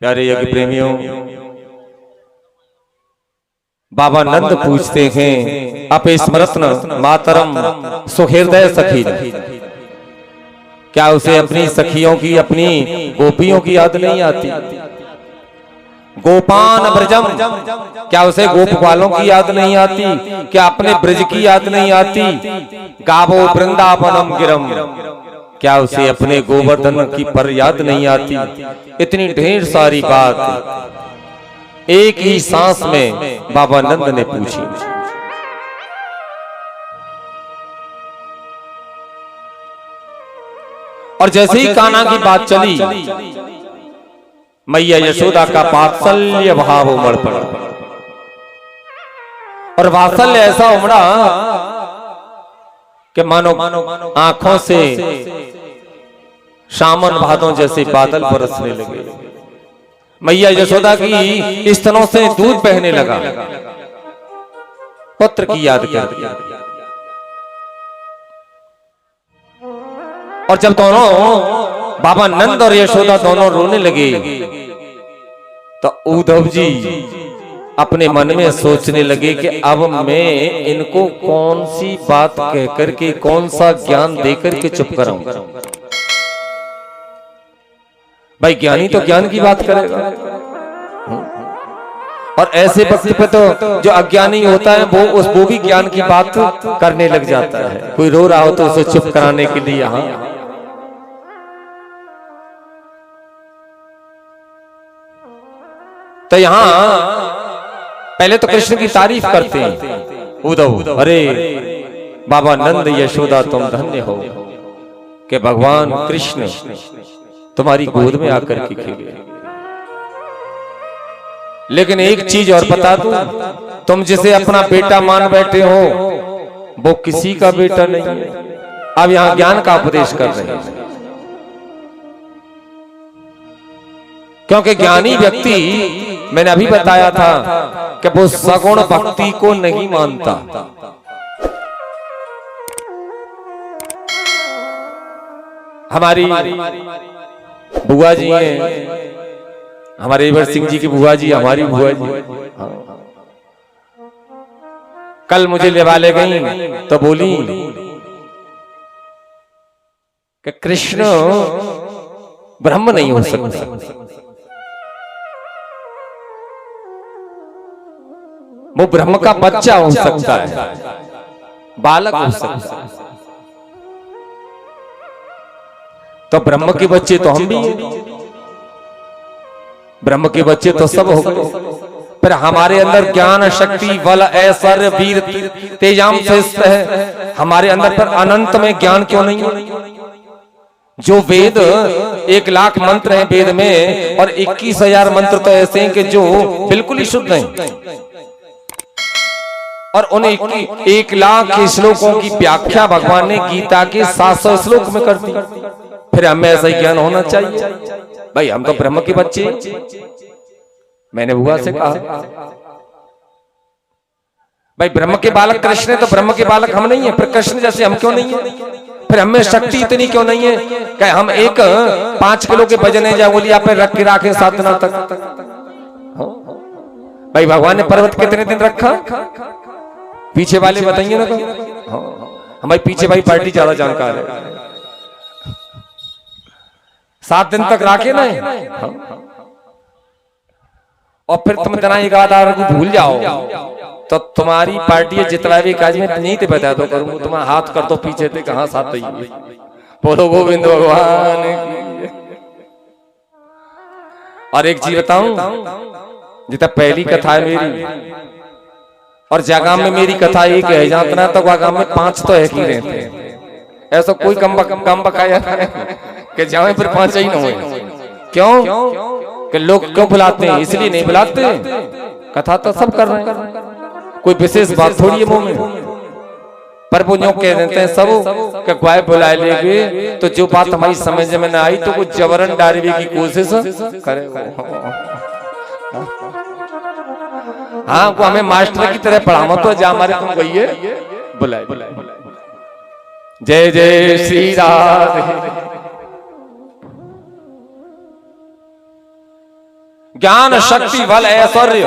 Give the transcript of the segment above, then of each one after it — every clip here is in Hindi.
प्यारे यज्ञ प्रेमियों, बाबा नंद पूछते हैं अपे स्मृतन मातरम सुहृदय सखी, क्या उसे अपनी सखियों की, अपनी गोपियों की याद नहीं आती? गोपान ब्रजम, क्या उसे गोपवालों की याद नहीं आती? क्या अपने ब्रज की याद नहीं आती? गावो वृंदावनम गिरम, क्या उसे अपने गोवर्धन की पर याद नहीं आती? इतनी ढेर सारी बात एक ही सांस में बाबा नंद ने पूछी। और जैसे ही कान्हा की बात चली, मैया यशोदा का वात्सल्य भाव उमड़ पड़ा। और वात्सल्य ऐसा उमड़ा कि मानो आंखों से सावन भादों जैसे बादल बरसने लगे। मैया यशोदा की स्तनों से दूध बहने लगा। पुत्र की याद कर दिया। और जब दोनों बाबा नंद और यशोदा दोनों रोने लगे तो उद्धव जी अपने मन में सोचने लगे कि अब मैं इनको कौन सी बात कहकर के, कौन सा ज्ञान देकर के चुप कराऊं। भाई ज्ञानी तो ज्ञान की बात करेगा, और ऐसे वक्त पे तो जो अज्ञानी होता है वो भी ज्ञान की बात करने लग जाता है। कोई रो रहा हो तो उसे चुप कराने के लिए यहाँ। तो यहाँ पहले तो कृष्ण की तारीफ करते हैं उद्धव, अरे बाबा नंद यशोदा तुम धन्य हो कि भगवान कृष्ण तुम्हारी गोद में आकर के खेले। लेकिन एक चीज और बता दूं, तुम जिसे अपना बेटा मान बैठे हो वो किसी का बेटा नहीं है। अब यहां ज्ञान का उपदेश कर रहे हैं, क्योंकि ज्ञानी व्यक्ति, मैंने अभी बताया था कि वो सगुण भक्ति को नहीं मानता। हमारी बुआ जी हैं, हमारे एवर सिंह जी की बुआ जी, हमारी बुआ जी। कल मुझे लेवा ले गई तो बोली कि कृष्ण ब्रह्म नहीं हो सकता, वो ब्रह्म का बच्चा हो सकता है, बालक हो सकता है। तो ब्रह्म के बच्चे तो हम भी हैं, ब्रह्म के बच्चे तो सब हो गए, पर हमारे अंदर ज्ञान शक्ति बल ऐश्वर्य वीर तेजाम से है, हमारे अंदर पर अनंत में ज्ञान क्यों नहीं है? जो वेद 1,00,000 मंत्र हैं वेद में, और 21,000 मंत्र तो ऐसे हैं कि जो बिल्कुल ही शुद्ध हैं, और उन 1,00,000 श्लोकों की व्याख्या भगवान ने गीता के 700 श्लोक में कर दी। फिर हमें ऐसा ही ज्ञान होना चाहिए। भाई हम तो ब्रह्म के बच्चे, मैंने बुआ से कहा भाई ब्रह्म के बालक कृष्ण है तो ब्रह्म के बालक हम नहीं है, फिर कृष्ण जैसे हम क्यों नहीं है? फिर हमें शक्ति इतनी क्यों नहीं है कि हम एक 5 किलो के वजन है जंगलिया पे रख के रखे 7 दिनों तक? भाई भगवान ने पर्वत कितने दिन रखा? पीछे वाले बताइए ना। हमारी पीछे भाई पार्टी ज्यादा जानकार है। 7 दिन तक राखे ना, और फिर तुम इतना 11 को भूल जाओ तो तुम्हारी पार्टी जितना भी काज में नहीं थे बता दो करूंगा, तुम्हारा हाथ कर दो पीछे थे कहां साथ ही बोलो गोविंद भगवान की। और एक चीज बताऊं, जितना पहली कथा है मेरी, और जगह में मेरी कथा एक है, जहां तक वागा में 5 तो एक ही रहते हैं। ऐसा कोई कम बकाया कि जाए फिर 5 ही ना हो। क्यों कि लोग क्यों बुलाते हैं? इसलिए नहीं बुलाते, कथा तो सब कर रहे हैं, कोई विशेष बात थोड़ी है मुंह में। पर वो यूं कह देते हैं सब कि गाय बुला लेंगे तो जो बात हमारी समझ में ना आई तो कुछ जबरन डालने की कोशिश करे। हाँ वो हमें मास्टर की तरह पढ़ा तो जा हमारे तुम गई बुलाए। जय जय श्री राधे। ज्ञान शक्ति बल ऐश्वर्य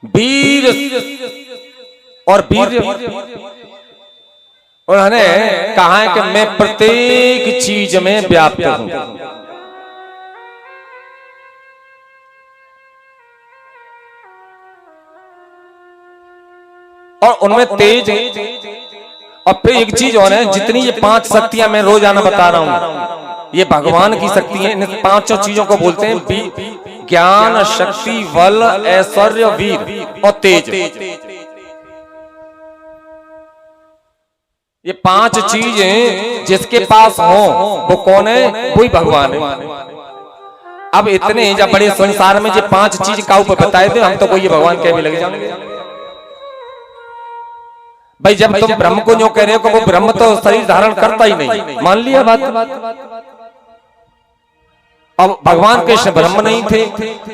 वीर और वीर। उन्होंने कहा है कि मैं प्रत्येक चीज में व्याप्त हूं। और उनमें तेज। और फिर एक चीज और है, जितनी ये 5 शक्तियां मैं रोजाना बता रहा हूं, ये भगवान की शक्ति है। इन 5 चीजों को बोलते हैं ज्ञान शक्ति बल ऐश्वर्य वीर और तेज। ये 5 चीजें जिसके पास हो वो कौन है? वही भगवान है। अब इतने जब बड़े संसार में ये 5 चीज का ऊपर बताए थे, हम तो कोई ये भगवान कह भी लग जाएंगे। भाई जब तुम ब्रह्म को जो कह रहे हो कि वो ब्रह्म तो शरीर धारण करता ही नहीं, मान लिया बात। अब भगवान कृष्ण ब्रह्म नहीं थे,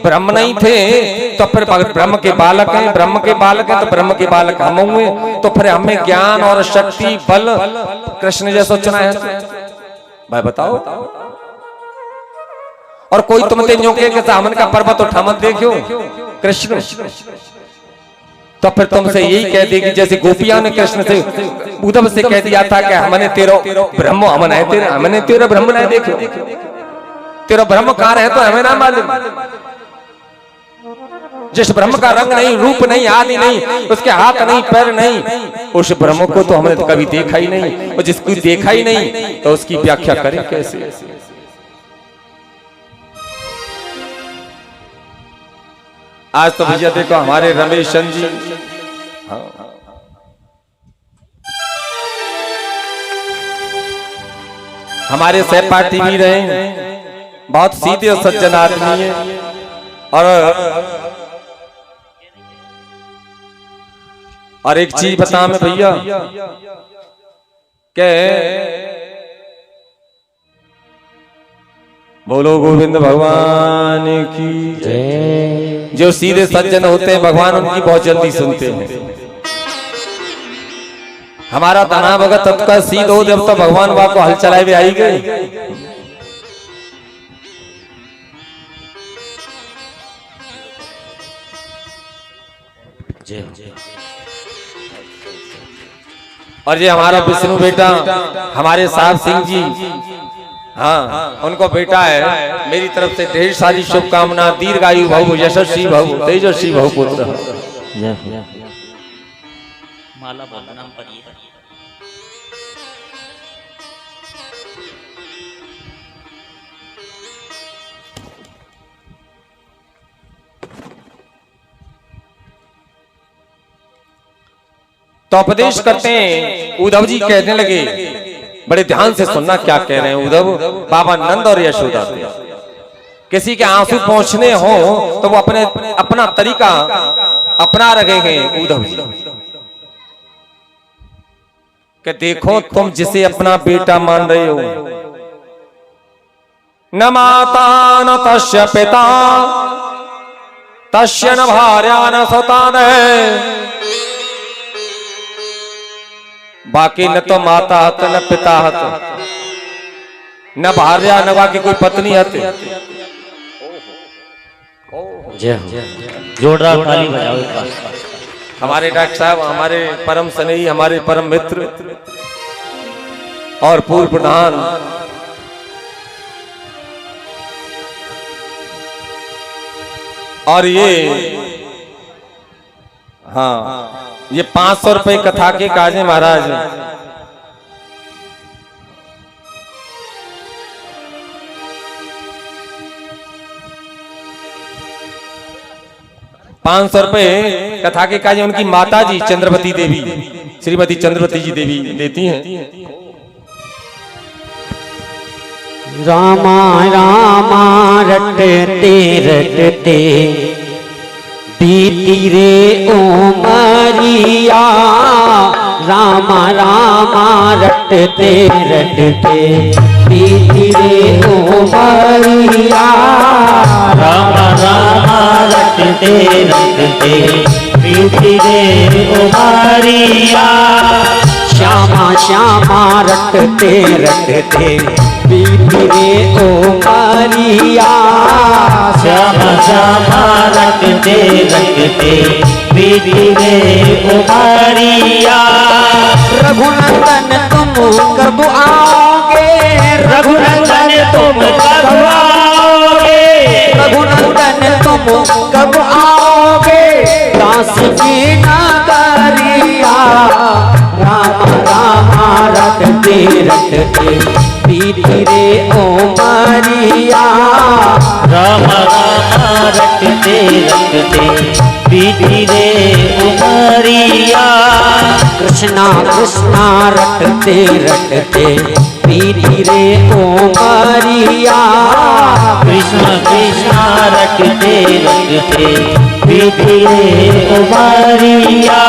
ब्रह्म नहीं थे तो फिर ब्रह्म के बालक हैं, ब्रह्म के बालक हैं तो ब्रह्म के बालक हम हुए। तो फिर हमें ज्ञान और शक्ति बल कृष्ण जैसा सोचना है भाई, बताओ। और कोई तुमसे जो कहे सामने का पर्वत उठा मत देखो कृष्ण, तो फिर तुमसे यही कह देगी जैसे गोपियां ने कृष्ण से उद्धव से कह दिया था कि हमने तेरा ब्रह्म हमने तेरा ब्रह्म नहीं देखो, तेरा ब्रह्म कहां है तो हमें ना मालूम। जिस ब्रह्म का रंग नहीं, रूप नहीं, आदि नहीं, उसके हाथ नहीं, पैर नहीं, उस ब्रह्म को तो हमने कभी देखा ही नहीं। और जिसको देखा ही नहीं तो उसकी व्याख्या करें कैसे? आज तो भैया देखो हमारे रमेश चंद जी, हमारे सहपाठी भी रहे, बहुत सीधे और सज्जन आदमी है। और एक चीज बता मैं भैया के बोलो गोविंद भगवान की जय। जो सीधे सज्जन होते हैं भगवान उनकी बहुत जल्दी सुनते हैं। हमारा तना भगत तब का सीध हो जब तो भगवान वहां को हल चलाए हुए आई गए। और ये हमारा विष्णु बेटा हमारे साहब सिंह जी, हाँ उनको बेटा है। मेरी तरफ से ढेर सारी शुभकामना, दीर्घायु भव, यशस्वी भव, तेजस्वी भव पुत्र। माला नाम पढ़िए। तो उपदेश करते हैं। उद्धव जी कहने लगे, बड़े ध्यान से सुनना क्या कह रहे हैं उद्धव। बाबा नंद और यशोदा किसी के आंसू पहुंचने हो तो वो अपना तरीका अपना रहे हैं उद्धव जी कि देखो तुम जिसे अपना बेटा मान रहे हो, न माता न तस्य पिता तस्य न भार्या न सतान, बाकी न तो माता हत न पिता हत न भार्या न बाकी कोई पत्नी हत। जोरदार ताली बजाओ। हमारे डॉक्टर साहब, हमारे परम स्नेही, हमारे परम मित्र और पूर्व प्रधान और ये हाँ ये 500 रुपए कथा के काजे महाराज 500 रुपए कथा के काजे उनकी माता जी चंद्रवती देवी, श्रीमती चंद्रवती जी देवी देती हैं। रामा रामा रटते रटते बीती रे उमरिया, रामा रामा रटते रटते बीती रे उमरिया, रामा रामा रटते रटते बीती रे उमरिया, श्यामा श्यामा रटते रटते बीती रे उमरिया, श्यामा श्यामा रटते रटते बीती रे उमरिया। रघुनंदन तुम कब आओगे, रघुनंदन तुम कब आओगे, रघुनंदन तुम कब आओगे, दास की नगरिया। राम राम रटते रटते बीती रे उमरिया। राम राम रटते रटते बीती रे उमरिया। कृष्णा कृष्णा रटते रटते बीती रे उमरिया। कृष्ण कृष्ण रटते रटते बीती रे उमरिया।